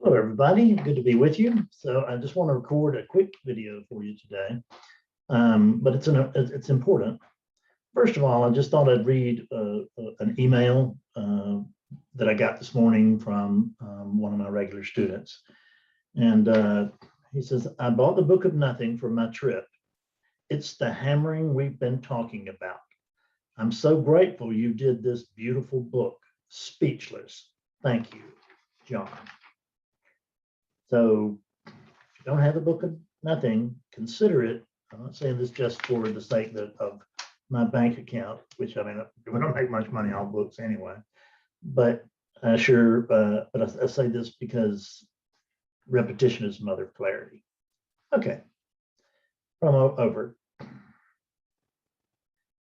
Hello, everybody. Good to be with you. So I just want to record a quick video for you today, but it's important. First of all, I just thought I'd read an email that I got this morning from one of my regular students. And he says, I bought the Book of Nothing for my trip. It's the hammering we've been talking about. I'm so grateful you did this beautiful book. Speechless. Thank you, John. So if you don't have the Book of Nothing, consider it. I'm not saying this just for the sake of my bank account, which I mean, we don't make much money on books anyway. But I say this because repetition is the mother of clarity. Okay, from over.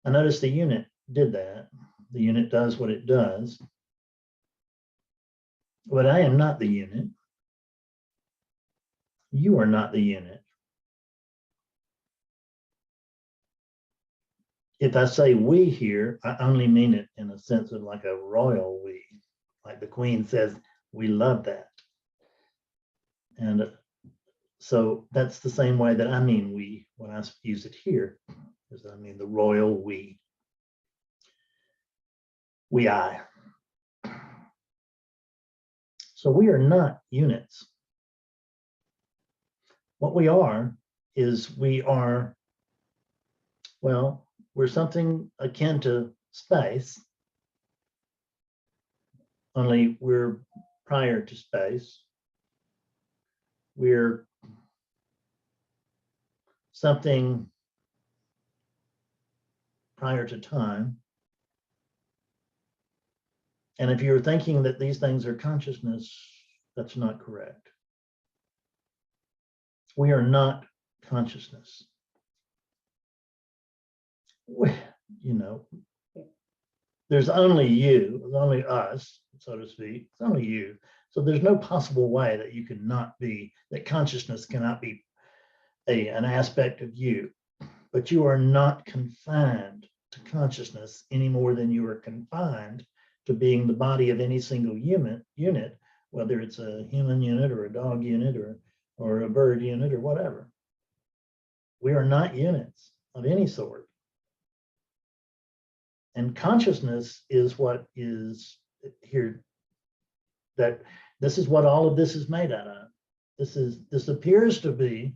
I noticed the unit did that. The unit does what it does. But I am not the unit. You are not the unit. If I say we here, I only mean it in a sense of like a royal we, like the Queen says, we love that. And so that's the same way that I mean we when I use it here, is I mean the royal we. I. So we are not units. What we are is we're something akin to space, only we're prior to space. We're something prior to time. And if you're thinking that these things are consciousness, that's not correct. We are not consciousness. There's only you, there's only us, so to speak. It's only you. So there's no possible way that you cannot be, that consciousness cannot be an aspect of you. But you are not confined to consciousness any more than you are confined to being the body of any single unit, whether it's a human unit or a dog unit or a bird unit or whatever. We are not units of any sort. And consciousness is what is here, that this is what all of this is made out of. This appears to be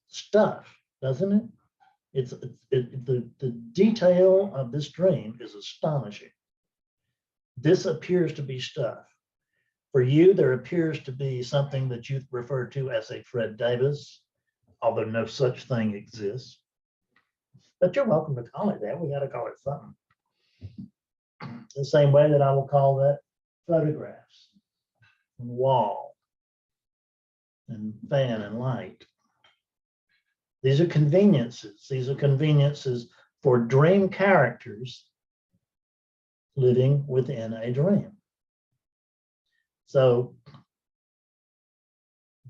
stuff, doesn't it? The detail of this dream is astonishing. This appears to be stuff. For you, there appears to be something that you refer to as a Fred Davis, although no such thing exists. But you're welcome to call it that. We got to call it something. The same way that I will call that photographs, and wall, and fan and light. These are conveniences. These are conveniences for dream characters living within a dream. So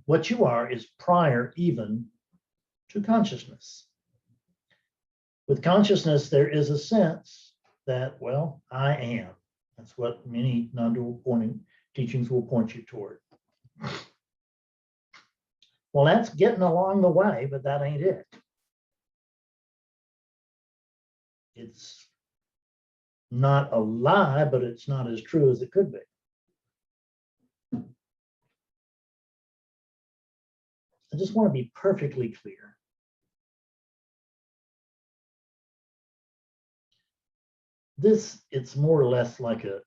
what you are is prior even to consciousness. With consciousness, there is a sense that, well, I am. That's what many non-dual pointing teachings will point you toward. Well, that's getting along the way, but that ain't it. It's not a lie, but it's not as true as it could be. I just want to be perfectly clear. It's more or less like it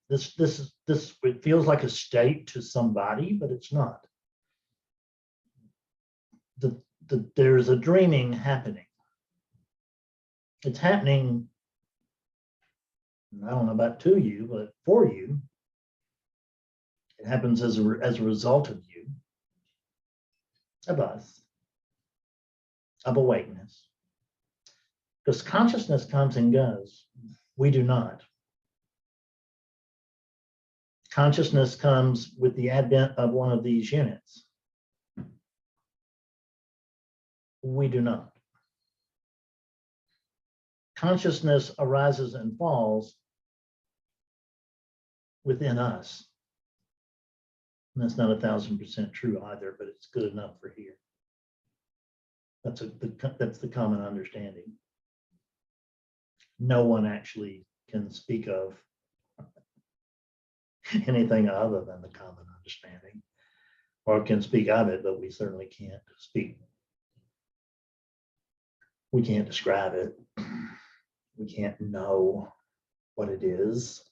feels like a state to somebody, but it's not. There's a dreaming happening. It's happening, I don't know about to you, but for you. It happens as a result of you, of us, of awakeness. Because consciousness comes and goes. We do not. Consciousness comes with the advent of one of these units. We do not. Consciousness arises and falls within us. And that's not 1,000% true either, but it's good enough for here. That's the common understanding. No one actually can speak of anything other than the common understanding, or can speak of it, but we certainly can't speak. We can't describe it. We can't know what it is.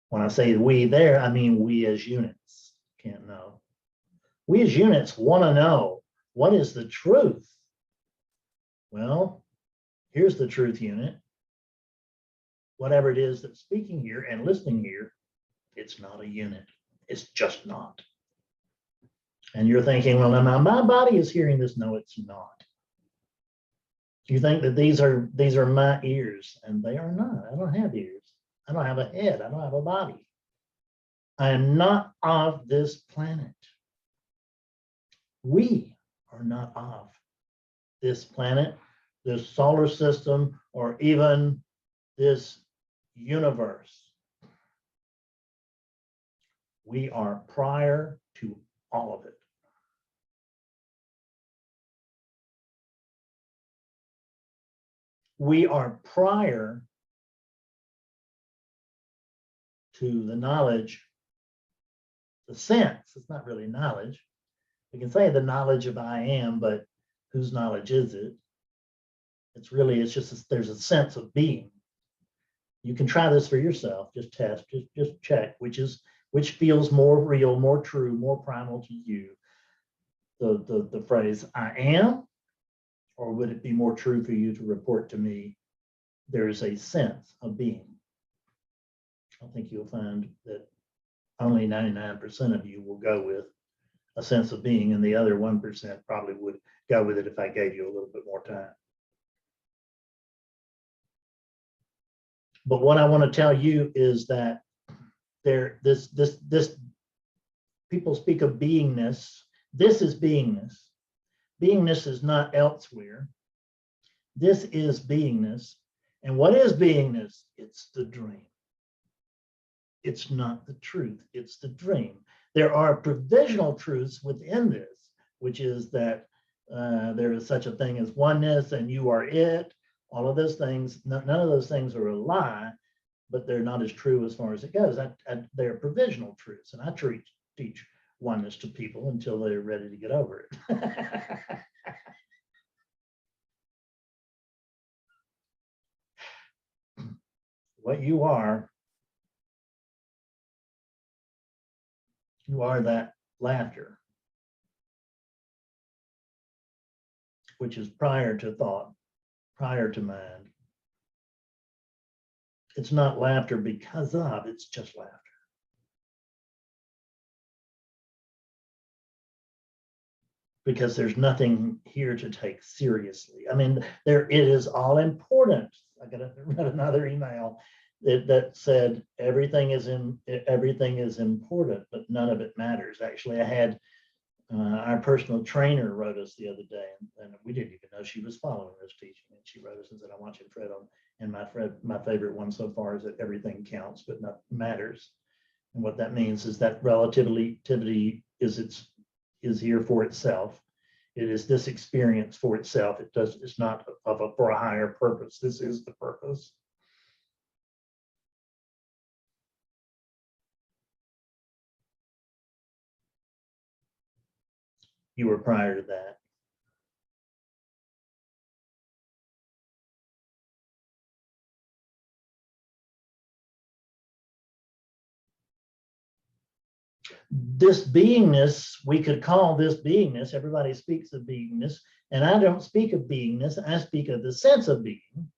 When I say we there, I mean we as units can't know. We as units want to know, what is the truth? Well, here's the truth unit. Whatever it is that's speaking here and listening here, it's not a unit. It's just not. And you're thinking, well, now my body is hearing this. No, it's not. You think that these are my ears, and they are not. I don't have ears. I don't have a head. I don't have a body. I am not of this planet. We are not of this planet, this solar system, or even this universe. We are prior to all of it. We are prior to the knowledge, the sense. It's not really knowledge. We can say the knowledge of I am, but whose knowledge is it? It's just there's a sense of being. You can try this for yourself. Just test, just check which feels more real, more true, more primal to you. The phrase I am, or would it be more true for you to report to me there's a sense of being? I think you'll find that only 99% of you will go with a sense of being, and the other 1% probably would go with it if I gave you a little bit more time. But what I want to tell you is that this people speak of beingness. This is beingness. Beingness is not elsewhere. This is beingness. And what is beingness? It's the dream. It's not the truth. It's the dream. There are provisional truths within this, which is that there is such a thing as oneness and you are it. All of those things, none of those things are a lie, but they're not as true as far as it goes. They're provisional truths, and I teach oneness to people until they're ready to get over it. What you are that laughter, which is prior to thought, prior to mind. It's not laughter because of, it's just laughter. Because there's nothing here to take seriously. I mean, it is all important. I read another email that said everything is important, but none of it matters. Actually, I had our personal trainer wrote us the other day, and we didn't even know she was following this teaching. And she wrote us and said, "I want you to Fred on." And my favorite one so far is that everything counts, but not matters. And what that means is that relativity is here for itself. It is this experience for itself. It's not for a higher purpose. This is the purpose. You were prior to that. This beingness, we could call this beingness. Everybody speaks of beingness, and I don't speak of beingness. I speak of the sense of being,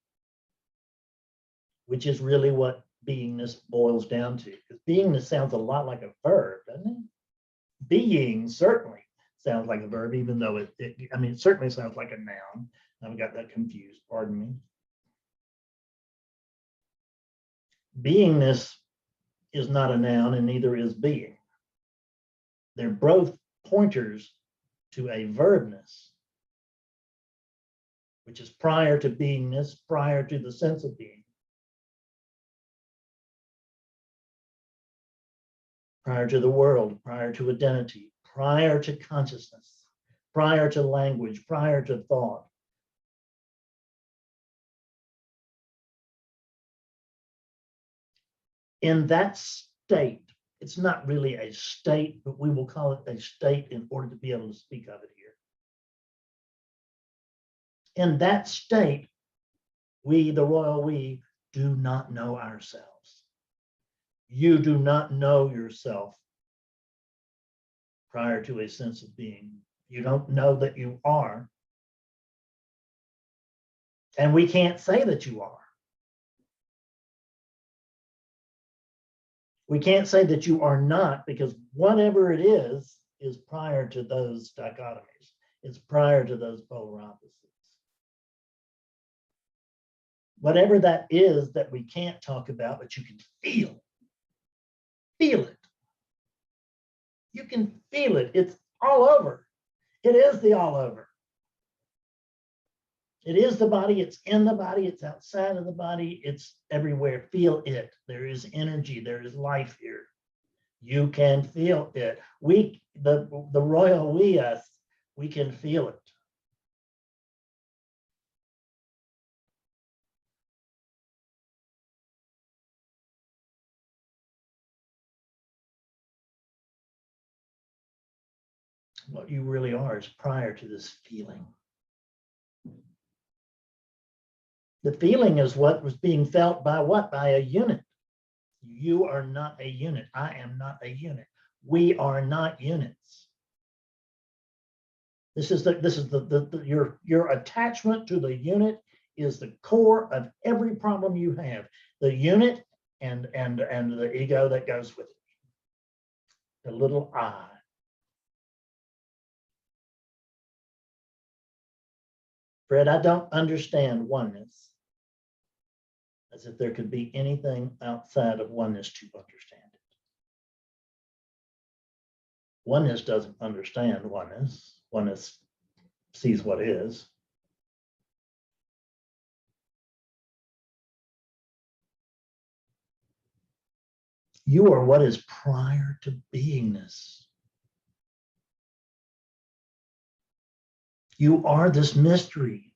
which is really what beingness boils down to. Because beingness sounds a lot like a verb, doesn't it? Being certainly sounds like a verb, even though it certainly sounds like a noun. I've got that confused, pardon me. Beingness is not a noun, and neither is being. They're both pointers to a verbness, which is prior to beingness, prior to the sense of being. prior to the world, prior to identity, prior to consciousness, prior to language, prior to thought. In that state, it's not really a state, but we will call it a state in order to be able to speak of it here. In that state, we, the royal we, do not know ourselves. You do not know yourself prior to a sense of being. You don't know that you are. And we can't say that you are. We can't say that you are not, because whatever it is prior to those dichotomies. It's prior to those polar opposites. Whatever that is that we can't talk about, but you can feel. Feel it. You can feel it. It's all over. It is the all over. It is the body. It's in the body. It's outside of the body. It's everywhere. Feel it. There is energy. There is life here. You can feel it. We, the royal we, us, we can feel it. What you really are is prior to this feeling. The feeling is what was being felt by what? By a unit. You are not a unit. I am not a unit. We are not units. Your attachment to the unit is the core of every problem you have. The unit and the ego that goes with it. The little I. Fred, I don't understand oneness as if there could be anything outside of oneness to understand it. Oneness doesn't understand oneness. Oneness sees what is. You are what is prior to beingness. You are this mystery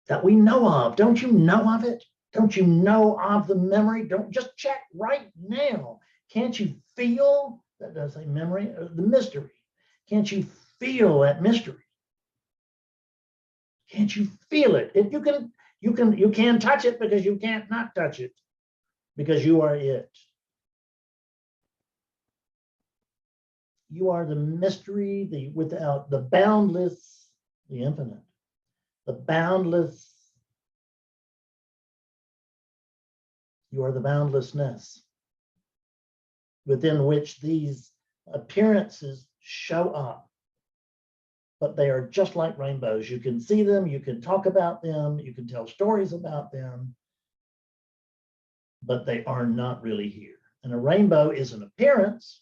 that we know of. Don't you know of it? Don't you know of the memory? Don't just check right now. Can't you feel that? Does a memory, the mystery? Can't you feel that mystery? Can't you feel it? You can touch it because you can't not touch it, because you are it. You are the mystery, the without the boundless, the infinite, the boundless. You are the boundlessness within which these appearances show up. But they are just like rainbows. You can see them, you can talk about them, you can tell stories about them, but they are not really here. And a rainbow is an appearance,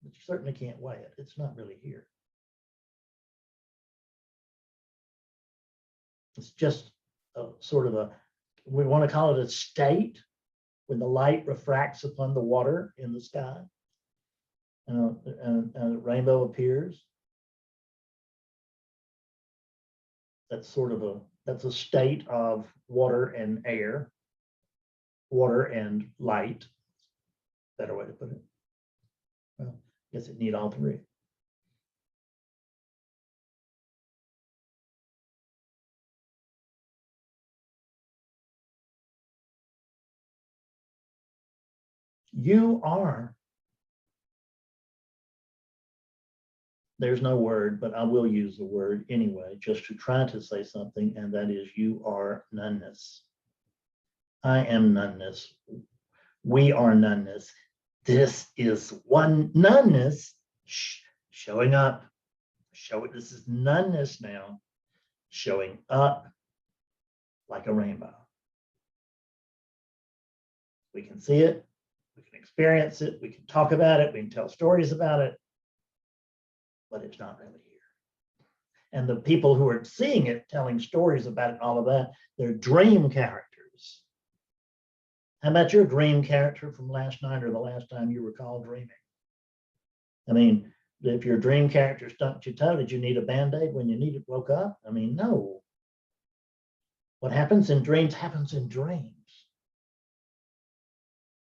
but you certainly can't weigh it. It's not really here. It's just a sort of we want to call it a state when the light refracts upon the water in the sky and a rainbow appears. That's that's a state of water and air, water and light. Better way to put it. Well, I guess it need all three. You are. There's no word, but I will use the word anyway, just to try to say something, and that is you are noneness. I am noneness. We are noneness. This is one noneness showing up. This is noneness now, showing up like a rainbow. We can see it, we can experience it, we can talk about it, we can tell stories about it, but it's not really here. And the people who are seeing it, telling stories about it, all of that, they're dream characters. How about your dream character from last night or the last time you recall dreaming? I mean, if your dream character stumped your toe, did you need a Band-Aid when you woke up? I mean, no. What happens in dreams happens in dreams.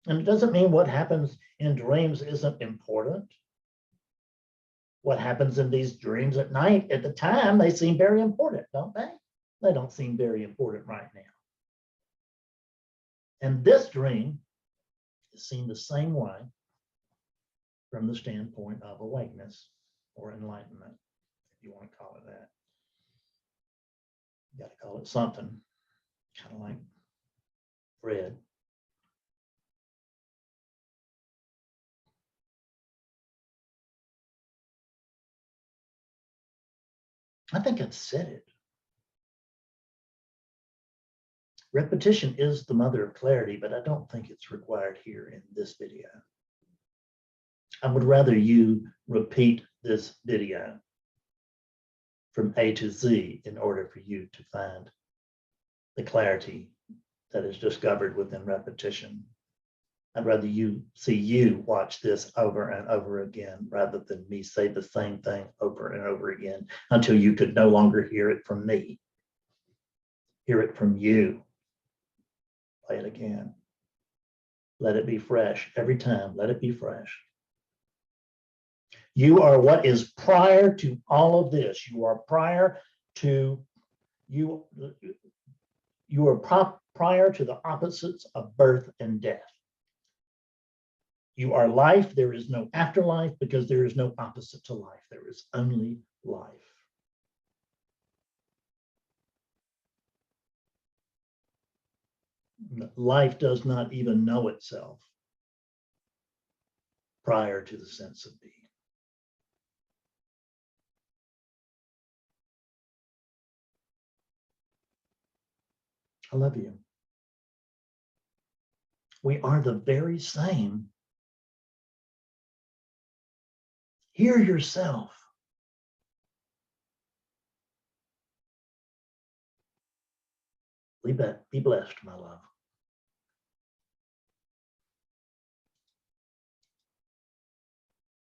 And it doesn't mean what happens in dreams isn't important. What happens in these dreams at night, at the time, they seem very important, don't they? They don't seem very important right now. And this dream is seen the same way from the standpoint of awakeness or enlightenment, if you want to call it that. You got to call it something, kind of like Fred. I think I've said it. Repetition is the mother of clarity, but I don't think it's required here in this video. I would rather you repeat this video from A to Z in order for you to find the clarity that is discovered within repetition. I'd rather you watch this over and over again rather than me say the same thing over and over again until you could no longer hear it from me. Hear it from you. Play it again. Let it be fresh every time. Let it be fresh. You are what is prior to all of this. You are prior to prior to the opposites of birth and death. You are life. There is no afterlife because there is no opposite to life. There is only life. Life does not even know itself prior to the sense of being. I love you. We are the very same. Hear yourself. Be blessed, my love.